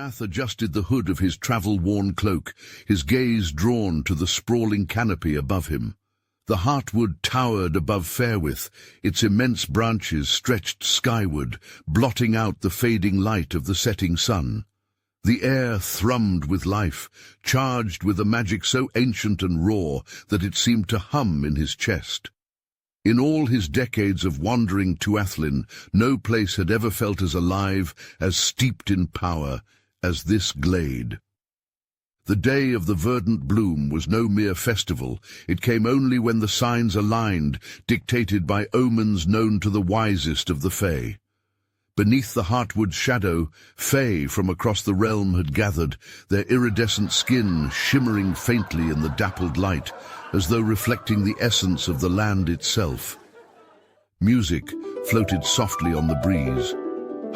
Brenath adjusted the hood of his travel-worn cloak, his gaze drawn to the sprawling canopy above him. The heartwood towered above Fairwith, its immense branches stretched skyward, blotting out the fading light of the setting sun. The air thrummed with life, charged with a magic so ancient and raw that it seemed to hum in his chest. In all his decades of wandering to Athlin, no place had ever felt as alive, as steeped in power, as this glade. The day of the verdant bloom was no mere festival. It came only when the signs aligned, dictated by omens known to the wisest of the Fae. Beneath the heartwood's shadow, Fae from across the realm had gathered, their iridescent skin shimmering faintly in the dappled light, as though reflecting the essence of the land itself. Music floated softly on the breeze,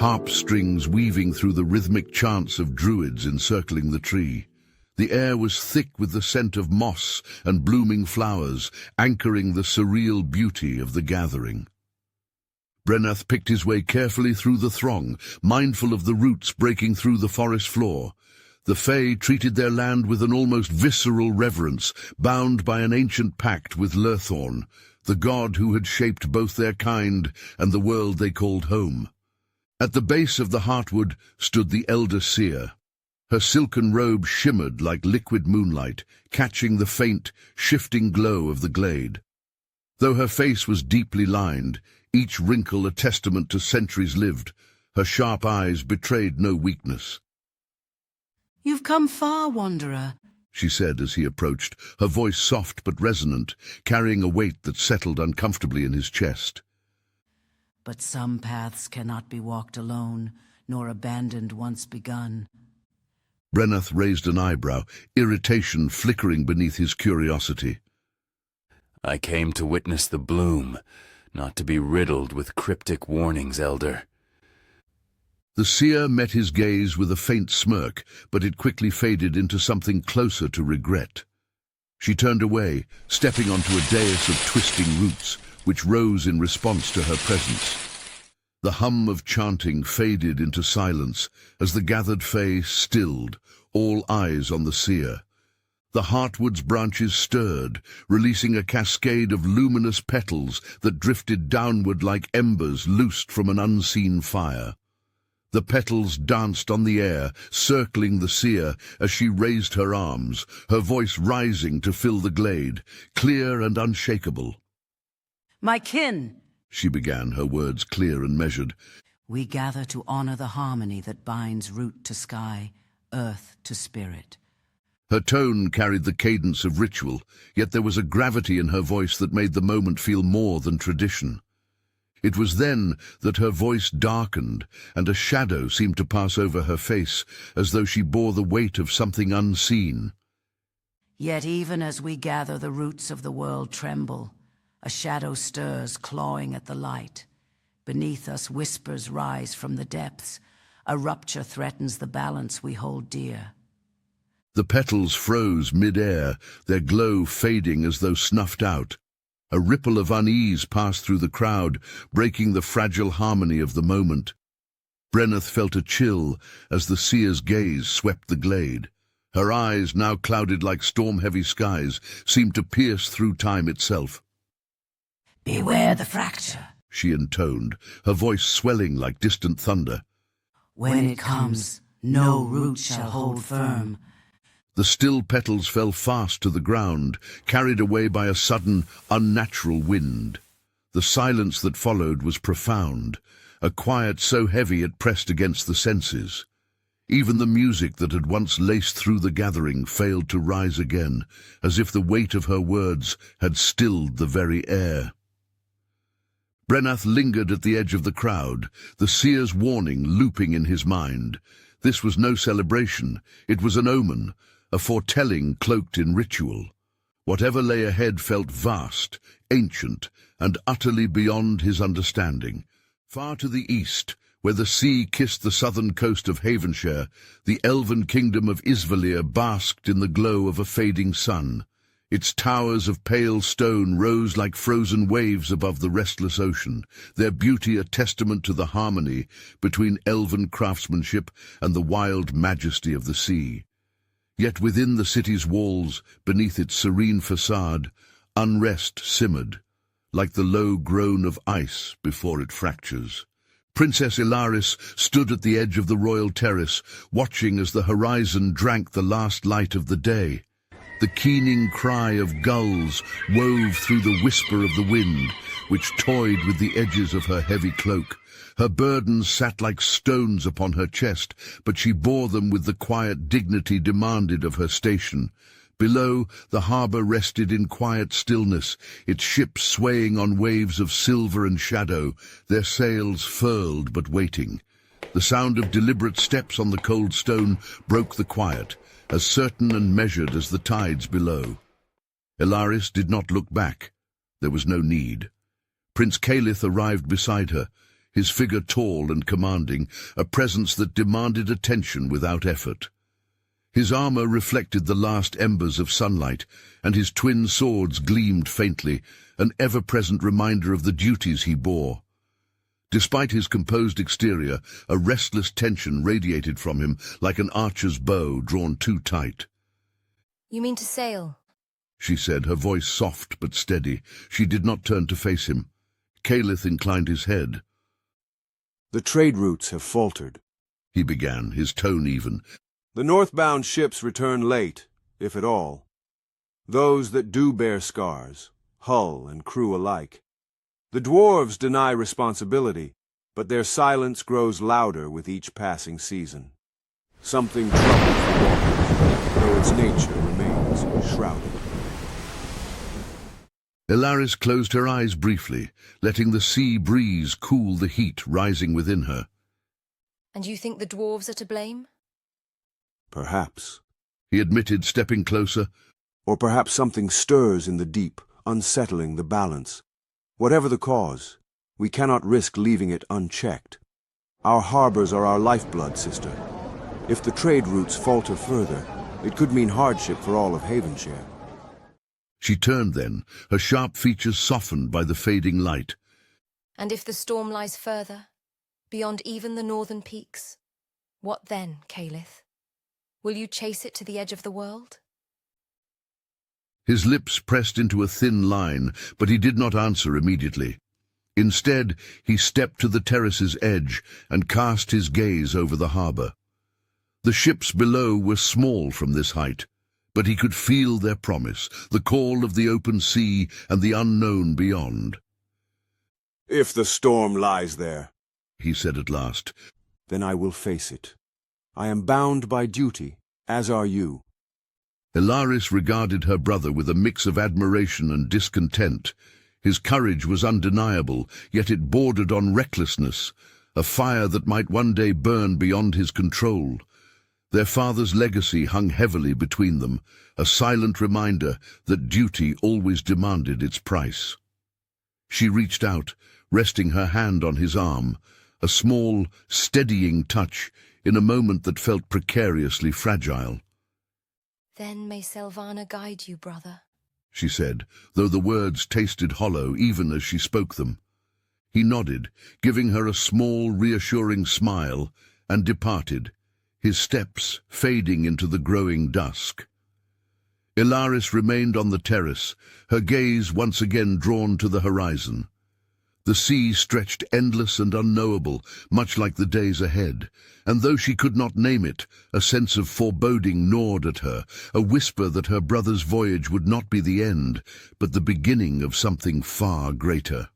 harp strings weaving through the rhythmic chants of druids encircling the tree. The air was thick with the scent of moss and blooming flowers, anchoring the surreal beauty of the gathering. Brenath picked his way carefully through the throng, mindful of the roots breaking through the forest floor. The Fae treated their land with an almost visceral reverence, bound by an ancient pact with Lurthorn, the god who had shaped both their kind and the world they called home. At the base of the heartwood stood the elder seer. Her silken robe shimmered like liquid moonlight, catching the faint, shifting glow of the glade. Though her face was deeply lined, each wrinkle a testament to centuries lived, her sharp eyes betrayed no weakness. "You've come far, wanderer," she said as he approached, her voice soft but resonant, carrying a weight that settled uncomfortably in his chest. "But some paths cannot be walked alone, nor abandoned once begun." Brenath raised an eyebrow, irritation flickering beneath his curiosity. "I came to witness the bloom, not to be riddled with cryptic warnings, Elder." The seer met his gaze with a faint smirk, but it quickly faded into something closer to regret. She turned away, stepping onto a dais of twisting roots, which rose in response to her presence. The hum of chanting faded into silence as the gathered Fae stilled, all eyes on the seer. The heartwood's branches stirred, releasing a cascade of luminous petals that drifted downward like embers loosed from an unseen fire. The petals danced on the air, circling the seer as she raised her arms, her voice rising to fill the glade, clear and unshakable. "My kin," she began, her words clear and measured. "We gather to honor the harmony that binds root to sky, earth to spirit." Her tone carried the cadence of ritual, yet there was a gravity in her voice that made the moment feel more than tradition. It was then that her voice darkened, and a shadow seemed to pass over her face, as though she bore the weight of something unseen. "Yet even as we gather, the roots of the world tremble. A shadow stirs, clawing at the light. Beneath us, whispers rise from the depths. A rupture threatens the balance we hold dear." The petals froze mid-air, their glow fading as though snuffed out. A ripple of unease passed through the crowd, breaking the fragile harmony of the moment. Brenath felt a chill as the seer's gaze swept the glade. Her eyes, now clouded like storm-heavy skies, seemed to pierce through time itself. "Beware the fracture," she intoned, her voice swelling like distant thunder. "When it comes, no root shall hold firm." The still petals fell fast to the ground, carried away by a sudden, unnatural wind. The silence that followed was profound, a quiet so heavy it pressed against the senses. Even the music that had once laced through the gathering failed to rise again, as if the weight of her words had stilled the very air. Brenath lingered at the edge of the crowd, the seer's warning looping in his mind. This was no celebration, it was an omen, a foretelling cloaked in ritual. Whatever lay ahead felt vast, ancient, and utterly beyond his understanding. Far to the east, where the sea kissed the southern coast of Havenshire, the elven kingdom of Isvalir basked in the glow of a fading sun. Its towers of pale stone rose like frozen waves above the restless ocean, their beauty a testament to the harmony between elven craftsmanship and the wild majesty of the sea. Yet within the city's walls, beneath its serene facade, unrest simmered, like the low groan of ice before it fractures. Princess Ilaris stood at the edge of the royal terrace, watching as the horizon drank the last light of the day. The keening cry of gulls wove through the whisper of the wind, which toyed with the edges of her heavy cloak. Her burdens sat like stones upon her chest, but she bore them with the quiet dignity demanded of her station. Below, the harbour rested in quiet stillness, its ships swaying on waves of silver and shadow, their sails furled but waiting. The sound of deliberate steps on the cold stone broke the quiet, as certain and measured as the tides below. Ilaris did not look back. There was no need. Prince Kalith arrived beside her, his figure tall and commanding, a presence that demanded attention without effort. His armor reflected the last embers of sunlight, and his twin swords gleamed faintly, an ever-present reminder of the duties he bore. Despite his composed exterior, a restless tension radiated from him like an archer's bow drawn too tight. "You mean to sail?" she said, her voice soft but steady. She did not turn to face him. Kalith inclined his head. "The trade routes have faltered," he began, his tone even. "The northbound ships return late, if at all. Those that do bear scars, hull and crew alike. The dwarves deny responsibility, but their silence grows louder with each passing season. Something troubles the waters, though its nature remains shrouded." Ilaris closed her eyes briefly, letting the sea breeze cool the heat rising within her. "And you think the dwarves are to blame?" "Perhaps," he admitted, stepping closer. "Or perhaps something stirs in the deep, unsettling the balance. Whatever the cause, we cannot risk leaving it unchecked. Our harbors are our lifeblood, sister. If the trade routes falter further, it could mean hardship for all of Havenshire." She turned then, her sharp features softened by the fading light. "And if the storm lies further, beyond even the northern peaks, what then, Kalith? Will you chase it to the edge of the world?" His lips pressed into a thin line, but he did not answer immediately. Instead, he stepped to the terrace's edge and cast his gaze over the harbour. The ships below were small from this height, but he could feel their promise, the call of the open sea and the unknown beyond. "If the storm lies there," he said at last, "then I will face it. I am bound by duty, as are you." Ilaris regarded her brother with a mix of admiration and discontent. His courage was undeniable, yet it bordered on recklessness, a fire that might one day burn beyond his control. Their father's legacy hung heavily between them, a silent reminder that duty always demanded its price. She reached out, resting her hand on his arm, a small, steadying touch in a moment that felt precariously fragile. "Then may Selvana guide you, brother," she said, though the words tasted hollow even as she spoke them. He nodded, giving her a small, reassuring smile, and departed, his steps fading into the growing dusk. Ilaris remained on the terrace, her gaze once again drawn to the horizon. The sea stretched endless and unknowable, much like the days ahead, and though she could not name it, a sense of foreboding gnawed at her, a whisper that her brother's voyage would not be the end, but the beginning of something far greater.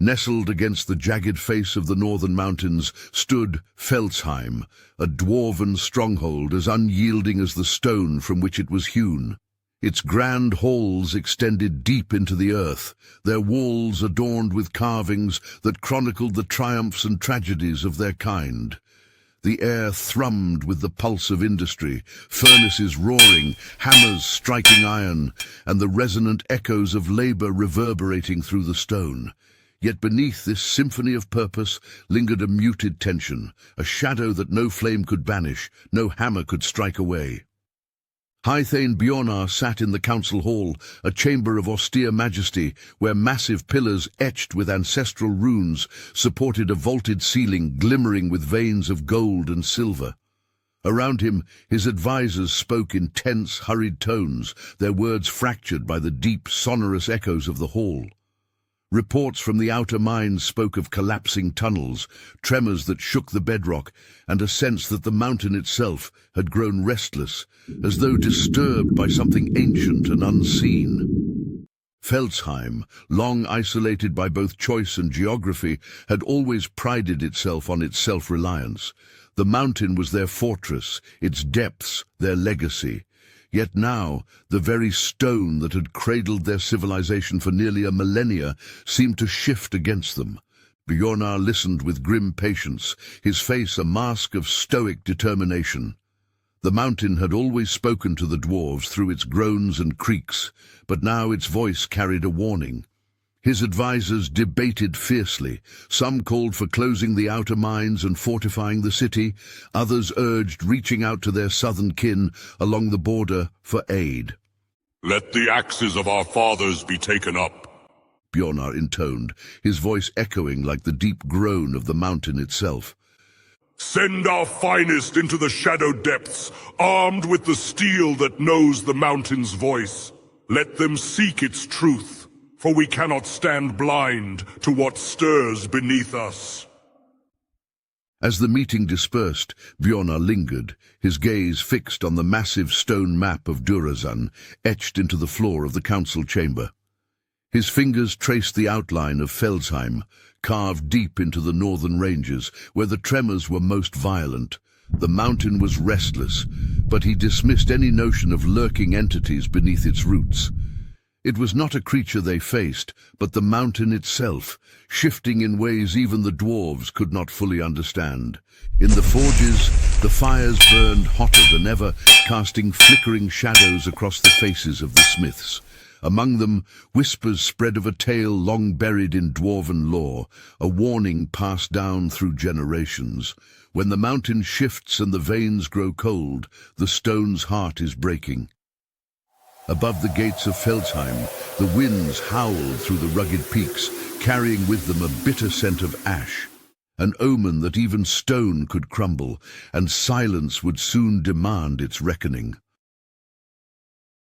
Nestled against the jagged face of the northern mountains stood Felsheim, a dwarven stronghold as unyielding as the stone from which it was hewn. Its grand halls extended deep into the earth, their walls adorned with carvings that chronicled the triumphs and tragedies of their kind. The air thrummed with the pulse of industry, furnaces roaring, hammers striking iron, and the resonant echoes of labor reverberating through the stone. Yet beneath this symphony of purpose lingered a muted tension, a shadow that no flame could banish, no hammer could strike away. High Thane Bjornar sat in the council hall, a chamber of austere majesty, where massive pillars etched with ancestral runes supported a vaulted ceiling glimmering with veins of gold and silver. Around him, his advisors spoke in tense, hurried tones, their words fractured by the deep, sonorous echoes of the hall. Reports from the outer mines spoke of collapsing tunnels, tremors that shook the bedrock, and a sense that the mountain itself had grown restless, as though disturbed by something ancient and unseen. Felsheim, long isolated by both choice and geography, had always prided itself on its self-reliance. The mountain was their fortress, its depths their legacy. Yet now, the very stone that had cradled their civilization for nearly a millennia seemed to shift against them. Bjornar listened with grim patience, his face a mask of stoic determination. The mountain had always spoken to the dwarves through its groans and creaks, but now its voice carried a warning. His advisors debated fiercely. Some called for closing the outer mines and fortifying the city. Others urged reaching out to their southern kin along the border for aid. "Let the axes of our fathers be taken up," Bjornar intoned, his voice echoing like the deep groan of the mountain itself. "Send our finest into the shadow depths, armed with the steel that knows the mountain's voice. Let them seek its truth. For we cannot stand blind to what stirs beneath us." As the meeting dispersed, Bjornar lingered, his gaze fixed on the massive stone map of Durazan, etched into the floor of the council chamber. His fingers traced the outline of Felsheim, carved deep into the northern ranges, where the tremors were most violent. The mountain was restless, but he dismissed any notion of lurking entities beneath its roots. It was not a creature they faced, but the mountain itself, shifting in ways even the dwarves could not fully understand. In the forges, the fires burned hotter than ever, casting flickering shadows across the faces of the smiths. Among them, whispers spread of a tale long buried in dwarven lore, a warning passed down through generations. When the mountain shifts and the veins grow cold, the stone's heart is breaking. Above the gates of Felsheim, the winds howled through the rugged peaks, carrying with them a bitter scent of ash, an omen that even stone could crumble, and silence would soon demand its reckoning.